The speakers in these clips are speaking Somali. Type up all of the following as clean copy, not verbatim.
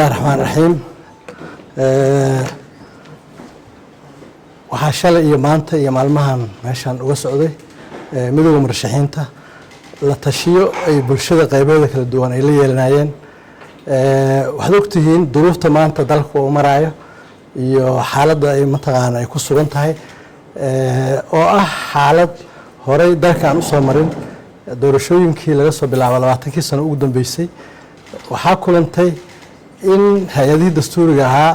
الرحمن الرحيم waxaa shalay iyo maanta iyo maalmahan meeshan uga socday midowga murashaxiinta la tashiyo ay bulshada qaybadeeda kala duwan ay la yeelanayeen waxaad ogtihiin duruufta maanta dalka uu marayo iyo xaaladda ay mataqaana ay ku sugan tahay oo ah xaalad horey dalkan u soo marin doorashooyinkii laga soo bilaabo 20kii sano ugu dambeysay waxaa kulantay in hay'adihii dastuuriga ahaa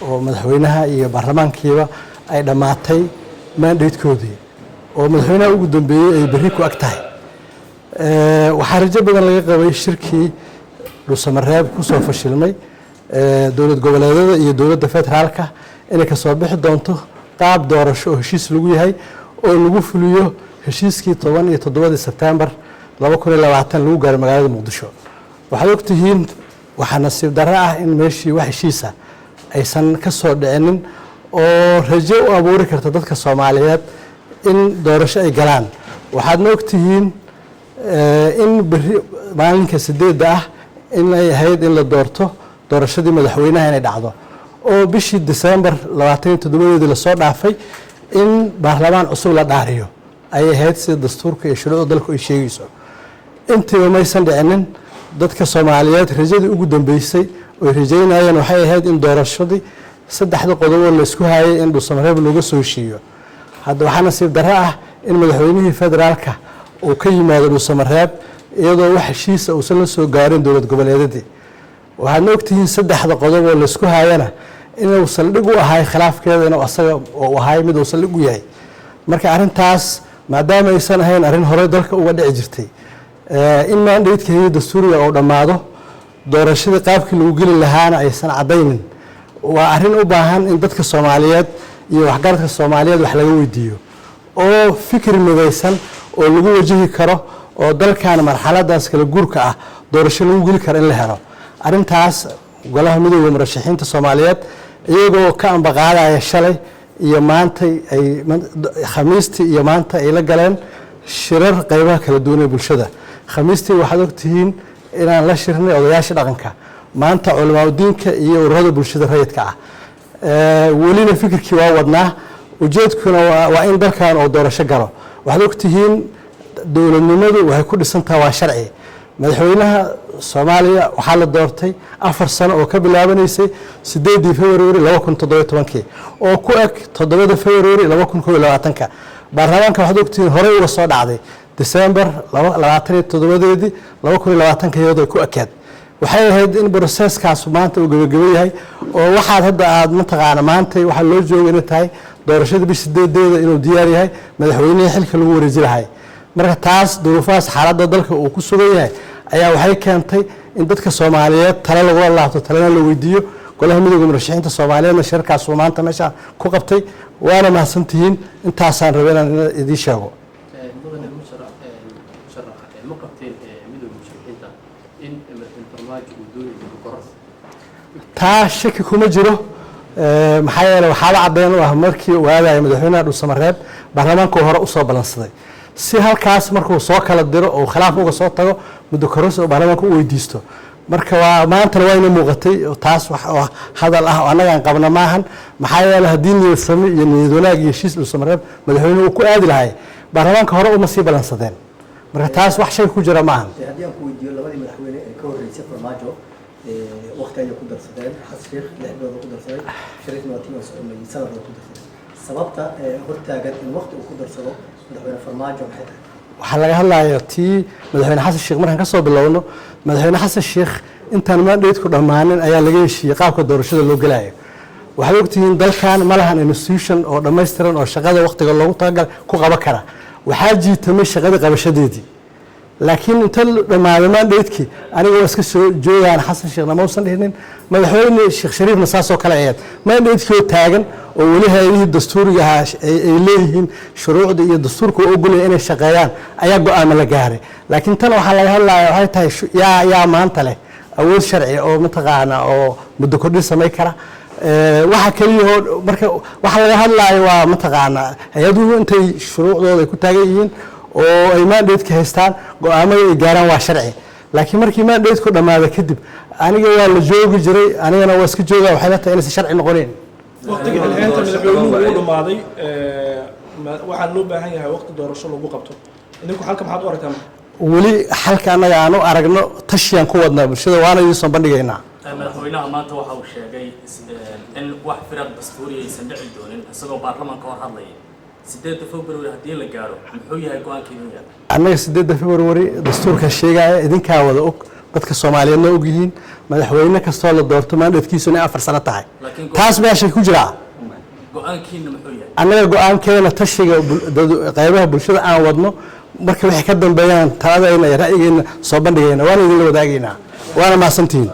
oo madaxweynaha iyo baarlamaankiiba ay dhamaatay mandatekoodii oo madaxweynaha ugu dambeeyay ay berri ku ag tahay waxaa rajo badan laga qabay shirkii dhuusamareeb ku soo fashilmay dowlad goboleedyada iyo dowladda federaalka inay ka soo bixi doonto qaab doorasho oo heshiis lagu yahay oo lagu fuliyo heshiiskii 17 Sebtembar 2020 lagu gaaray magaalada Muqdisho waxaad ogtihiin waxaa nasiib darro ah in meeshii wax heshiisa aysan ka soo dhicinin oo rajo u abuuri karta dadka Soomaaliyeed in doorasho ay galaan waxaadna ogtihiin in maalinka 8 ah in ay ahayd in la doorto doorashadii madaxweynaha inay dhacdo oo bishii December 27 la soo dhaafay in baarlamaan cusub la dhaariyo ay ahayd sida dastuurka iyo shuruucda dalku ay sheegayso intii maysan dhicinin dadka Soomaaliyeed rajadii ugu dambeysay oo rajaynayeen waxay ahayd in doorashadii saddexda qodob oo la isku hayay in dhuusamareeb looga soo heshiiyo hadda waxaa nasiib darro ah in madaxweynihii federaalka uu ka yimaado dhuusamareeb iyadoo wax heshiis ah uusan la soo gaarin dowlad goboleedyadii waxaadna ogtihiin saddexda qodob oo la isku hayana inuu saldhig u ahay khilaafkeeda inuu asaga uu ahay mid uu saldhig u yahay marka arrintaas maadaama aysan ahayn arrin hore dalka uga dhici jirtay in mandatekeedii dastuuriga uu dhammaado doorashada qaabkii lagu geli lahaana aysan cadaynin waa arrin u baahan in dadka Soomaaliyeed iyo waxgaradka Soomaaliyeed wax laga weydiiyo oo fikir midaysan oo lagu wajihi karo oo dalkan marxaladaas kala guurka ah doorasho lagu geli karo in la helo arrintaas golaha midowga murashaxiinta Soomaaliyeed iyagoo ka ambaqaadaya shalay iyo maanta ay khamiistii iyo maanta ay la galeen shirar qaybaha kala duwan ee bulshada khamiistii waxaad ogtihiin inaan la shirnay odayaasha dhaqanka maanta culimada diinka iyo ururada bulshada rayidka ah welina fikirkii waa wadnaa ujeedkuna waa in dalkan oo doorasho galo waxaad ogtihiin dowladnimadu waxay ku dhisantahay waa sharci madaxweynaha Soomaaliya waxaa la doortay 4 sano oo ka bilaabanaysay 8 February 2017 oo ku eg 7 February 2021 baarlamaanka waxaad ogtihiin horey uga soo dhacday December 27 2020 iyadoo ku ekeed waxay ahayd in processkaas maanta uu gabagabo yahay oo waxaad hadda aad mataqaana maanta waxa loo joogo inay tahay doorashada bisha 8 inuu diyaar yahay madaxweynaha xilka lagu wareeji lahay marka taas duruufaas xaaladda dalka uu ku sugan yahay ayaa waxay keentay in dadka Soomaaliyeed talo lagu laabto talana la weydiiyo golaha midowga murashaxiinta Soomaaliyeed shirkaas uu maanta meesha ku qabtay waana mahadsantihiin intaasaan rabay inaan idin sheego taa shaki kuma jiro maxaa yeelay waxaaba caddeyn u ah markii uu aadayay madaxweynaha dhuusamareeb baarlamaanka hore u soo balansaday si halkaas markuu soo kala diro oo khilaaf uga soo tago muddo koros oo baarlamaanka u weydiisto marka waa maanta waa inay muuqatay taas wax hadal ah oo anaga aan qabna maahan maxaa yeelay haddii niyad sami iyo niyad wanaag iyo heshiis dhuusamareeb madaxweynuhu ku aadi lahay baarlamaanka hore uma sii balansadeen marka taas wax shay ku jira maahan haddii aan ku weydiiyo labadii madaxweyne ee ka horreysay farmaajo waqti ay ku darsadeen xasan sheekh 6 bilood ku darsaday shariif nootiin oo socday sanad ku darsaday sababta hortaagan in waqti uu ku darsado madaxweyne farmaajo maxay tahay waxa laga hadlayo tii madaxweyne xasan sheekh markaan ka soo bilowno madaxweyne xasan sheekh intaan mandate-ku dhamaanin ayaa laga heshiiyay qaabka doorashada loo galayo waxaad ogtihiin dalkan ma lahan institution oo dhammaystiran oo shaqada waqtiga loogu talagalay ku qaban kara waxaa jiitamay shaqada qabashadeedii laakiin inta dhamaado mandate-kii anigoo iska soo joogaan xasan sheekhna ma uusan dhihinin madaxweyne sheekh shariifna saasoo kale ahayd mandate-kii oo taagan oo weli hay'adihii dastuuriga ah ay leeyihiin shuruucda iyo dastuurka oo ogolaya inay shaqeeyaan ayaa go'aamo la gaaray laakiin tan waxaa laga hadlayaa waxay tahay yaa maanta leh awood sharci oo mataqaana oo muddo kordhin samay kara waxa kaliya marka waxa laga hadlayo waa mataqaana hay'aduhu intay shuruucdooda ku taagan yihiin oo ay mandate ka haystaan go'aamada ay gaaraan waa sharci laakiin markii mandateku dhamaada kadib aniga waa la joogi jiray anigana waa iska joogaa waxay la tahay inaysan sharci noqonayn waqtiga xilxeynta madaxweynuhu uu dhamaaday waxaan loo baahan yahay waqti doorasho lagu qabto idinku halka maxaad u aragtaa weli xalka annaga aan u aragno tashiyaan ku wadnaa bulshada waana idin soo bandhigaynaa madaxweynaha maanta waxa uu sheegay in wax firaaq dastuuri aysan dhici doonin isagoo baarlamaanka hor hadlaya 8 February haddii la gaaro muxuu yahay go'aankiinu yahay annaga 8 February dastuurka sheegaya idinkaa wada og dadka Soomaaliyeedna og yihiin madaxweyne kastoo la doorto mandatekiisu inay 4 sano tahay taas meesha ku jira go'aankiina muxuu yahay annaga go'aankeena tashiga qaybaha bulshada aan wadno marka waxay ka dambeeyaan taladayna iyo ra'yigeena soo bandhigayna waana idin la wadaagaynaa waana mahadsantihiin